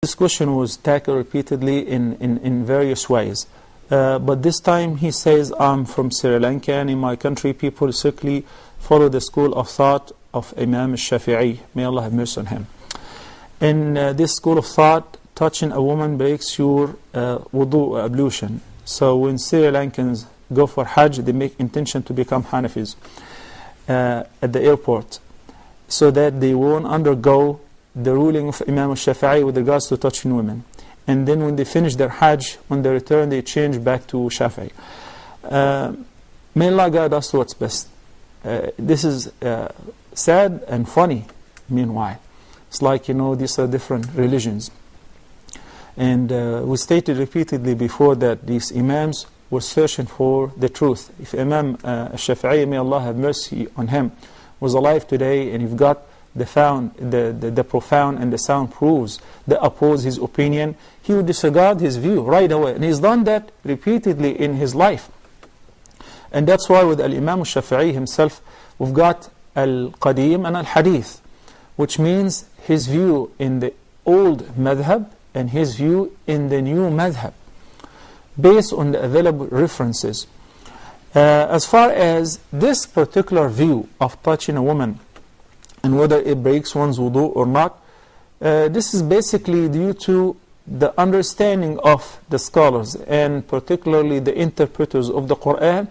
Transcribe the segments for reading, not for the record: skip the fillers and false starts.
This question was tackled repeatedly in various ways. But this time he says, I'm from Sri Lanka, and in my country people strictly follow the school of thought of Imam Shafii. May Allah have mercy on him. In this school of thought, touching a woman breaks your wudu, ablution. So when Sri Lankans go for hajj, they make intention to become hanafis at the airport, so that they won't undergo the ruling of Imam Shafi'i with regards to touching women. And then when they finish their hajj, when they return, they change back to Shafi'i. May Allah guide us to what's best. This is sad and funny, meanwhile. It's like, these are different religions. And we stated repeatedly before that these imams were searching for the truth. If Imam Shafi'i, may Allah have mercy on him, was alive today, and you've got the profound and the sound proofs that oppose his opinion, he would disregard his view right away. And he's done that repeatedly in his life. And that's why with Al-Imam Shafi'i himself, we've got Al-Qadim and Al-Hadith, which means his view in the old madhab and his view in the new madhab, based on the available references. As far as this particular view of touching a woman and whether it breaks one's wudu or not, this is basically due to the understanding of the scholars, and particularly the interpreters of the Quran,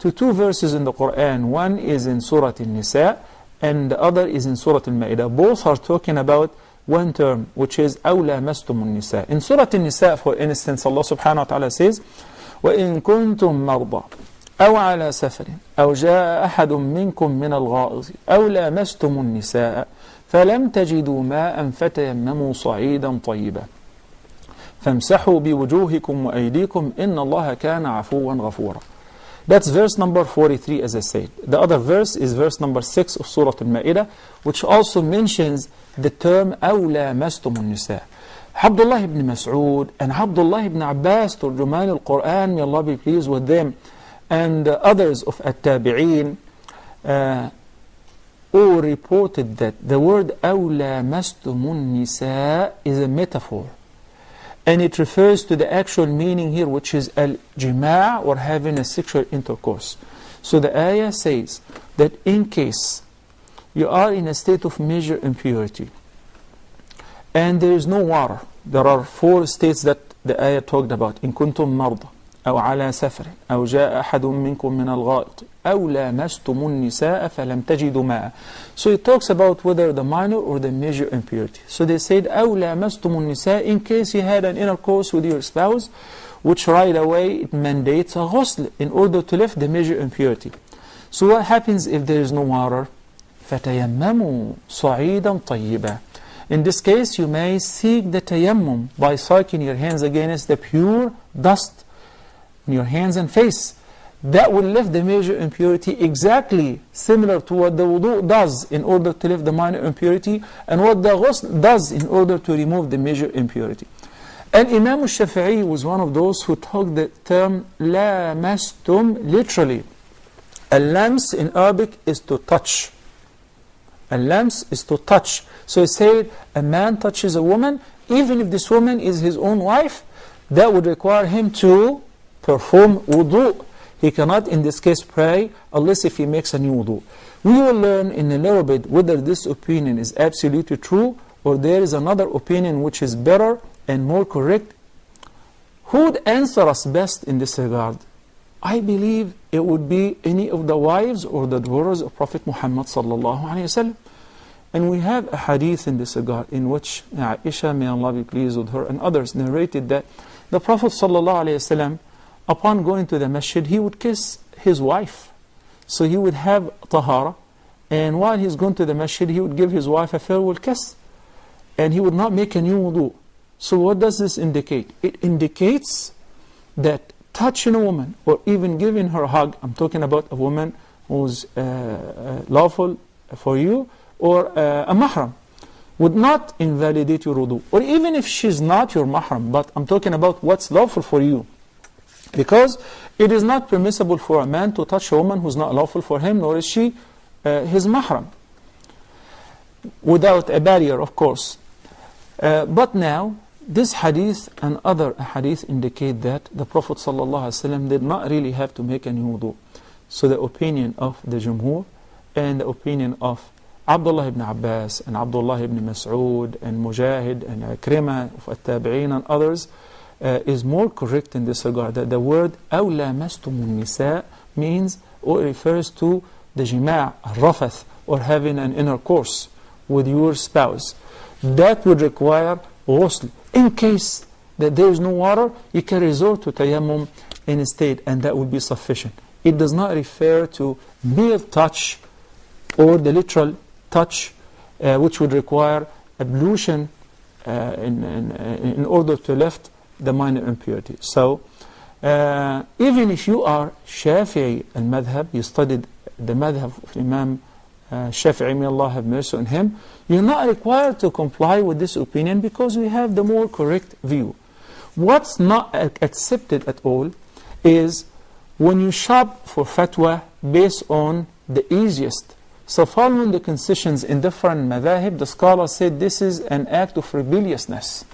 to two verses in the Quran. One is in Surah An-Nisa and the other is in Surah Al-Ma'idah. Both are talking about one term, which is أَوْ لَامَسْتُمُ النِّسَاء. In Surah An-Nisa, for instance, Allah subhanahu wa ta'ala says, وَإِن كُنْتُم مَرْضَى أَوْ عَلَى سَفَرٍ أَوْ جَاءَ أَحَدٌ مِّنكُم مِّنَ الْغَائِطِ أَوْ لَامَسْتُمُ النِّسَاءَ فَلَمْ تَجِدُوا مَاءً فَتَيَمَّمُوا صَعِيدًا طَيِّبًا فَامْسَحُوا بِوُجُوهِكُمْ وَأَيْدِيكُمْ إِنَّ اللَّهَ كَانَ عَفُوًّا غَفُورًا. That's verse number 43, as I said. The other verse is verse number 6 of Surah Al-Ma'idah, which also mentions the term أَوْ لَامَسْتُمُ النِّسَاء. Abdullah ibn Mas'ud and Abdullah ibn Abbas, Turjuman al-Quran, may Allah be pleased with them, and others of At-Tabi'een, all reported that the word أَوْ لَامَسْتُمُ النِّسَاء is a metaphor. And it refers to the actual meaning here, which is al-jima' or having a sexual intercourse. So the ayah says that in case you are in a state of major impurity and there is no water, there are 4 states that the ayah talked about. In kuntum marda, أو على سفر, أو جاء أحد منكم من الغائط, أو لامستم النساء فلم تجدوا ماء. So it talks about whether the minor or the major impurity. So they said أو لامستم النساء, in case you had an intercourse with your spouse, which right away it mandates a ghusl in order to lift the major impurity. So what happens if there is no water? فَتَيَمَّمُوا صَعِيدًا طَيِّبًا. In this case, you may seek the tayammum by soaking your hands against the pure dust in your hands and face. That will lift the major impurity, exactly similar to what the wudu does in order to lift the minor impurity, and what the ghusl does in order to remove the major impurity. And Imam Shafi'i was one of those who took the term lamastum literally. Al-lams in Arabic is to touch. Al-lams is to touch. So he said, a man touches a woman, even if this woman is his own wife, that would require him to perform wudu. He cannot in this case pray unless if he makes a new wudu. We will learn in a little bit whether this opinion is absolutely true or there is another opinion which is better and more correct. Who would answer us best in this regard? I believe it would be any of the wives or the daughters of Prophet Muhammad sallallahu alaihi wasallam. And we have a hadith in this regard in which Aisha, may Allah be pleased with her, and others narrated that the Prophet sallallahu alaihi wasallam, upon going to the masjid, he would kiss his wife. So he would have tahara, and while he's going to the masjid, he would give his wife a farewell kiss, and he would not make a new wudu. So what does this indicate? It indicates that touching a woman or even giving her a hug, I'm talking about a woman who's lawful for you, or a mahram, would not invalidate your wudu. Or even if she's not your mahram, but I'm talking about what's lawful for you. Because it is not permissible for a man to touch a woman who's not lawful for him, nor is she his mahram. Without a barrier, of course. But now, this hadith and other hadith indicate that the Prophet ﷺ did not really have to make any wudu. So the opinion of the Jumhur and the opinion of Abdullah ibn Abbas and Abdullah ibn Mas'ud and Mujahid and Ikrimah of At-Tabi'in and others is more correct in this regard, that the word أَوْ لَامَسْتُمُ النِّسَاء means or refers to the jima', rafath, or having an intercourse with your spouse. That would require ghusl. In case that there is no water, you can resort to tayammum instead, and that would be sufficient. It does not refer to mere touch or the literal touch, which would require ablution in order to lift the minor impurity. So, even if you are Shafii al-Madhab, you studied the Madhab of Imam Shafi'i, may Allah have mercy on him, you're not required to comply with this opinion because we have the more correct view. What's not accepted at all is when you shop for fatwa based on the easiest. So following the concessions in different madhahib, the scholar said this is an act of rebelliousness.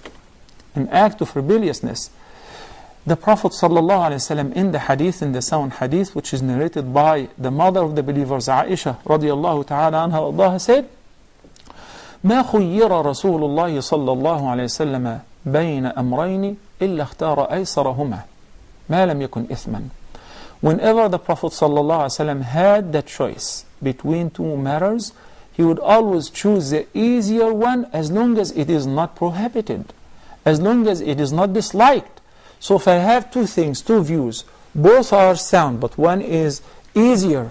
An act of rebelliousness. The Prophet ﷺ in the hadith, in the sound hadith, which is narrated by the mother of the believers, Aisha radiallahu ta'ala anha Allah, said, ما خير رسول الله صلى الله عليه وسلم بين أمرين إلا اختار أيسرهما ما لم يكن إثما. Whenever the Prophet ﷺ had that choice between two matters, he would always choose the easier one as long as it is not prohibited, as long as it is not disliked. So if I have two things, two views, both are sound, but one is easier,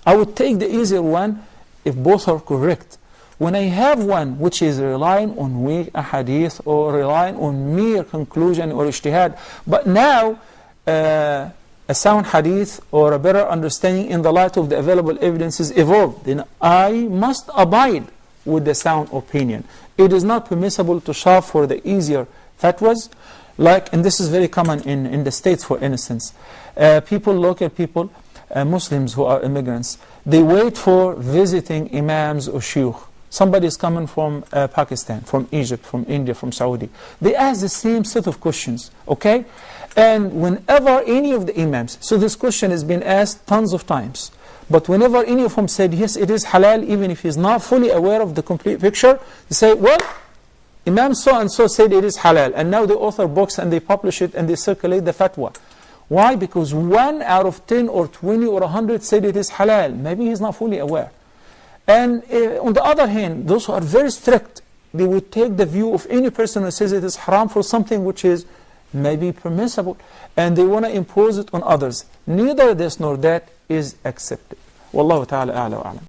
I would take the easier one if both are correct. When I have one which is relying on weak ahadith or relying on mere conclusion or ijtihad, but now a sound hadith or a better understanding in the light of the available evidences evolved, then I must abide with the sound opinion. It is not permissible to shop for the easier fatwas, like, and this is very common in the States, for instance. Local people, Muslims who are immigrants, they wait for visiting imams or shuyukh. Somebody is coming from Pakistan, from Egypt, from India, from Saudi. They ask the same set of questions, okay? And whenever any of the imams, so this question has been asked tons of times, but whenever any of them said, yes, it is halal, even if he's not fully aware of the complete picture, they say, well, Imam so-and-so said it is halal, and now they author books and they publish it and they circulate the fatwa. Why? Because 1 out of 10 or 20 or 100 said it is halal. Maybe he's not fully aware. And on the other hand, those who are very strict, they would take the view of any person who says it is haram for something which is maybe permissible, and they want to impose it on others. Neither this nor that is accepted. Wallahu ta'ala a'la wa a'lam.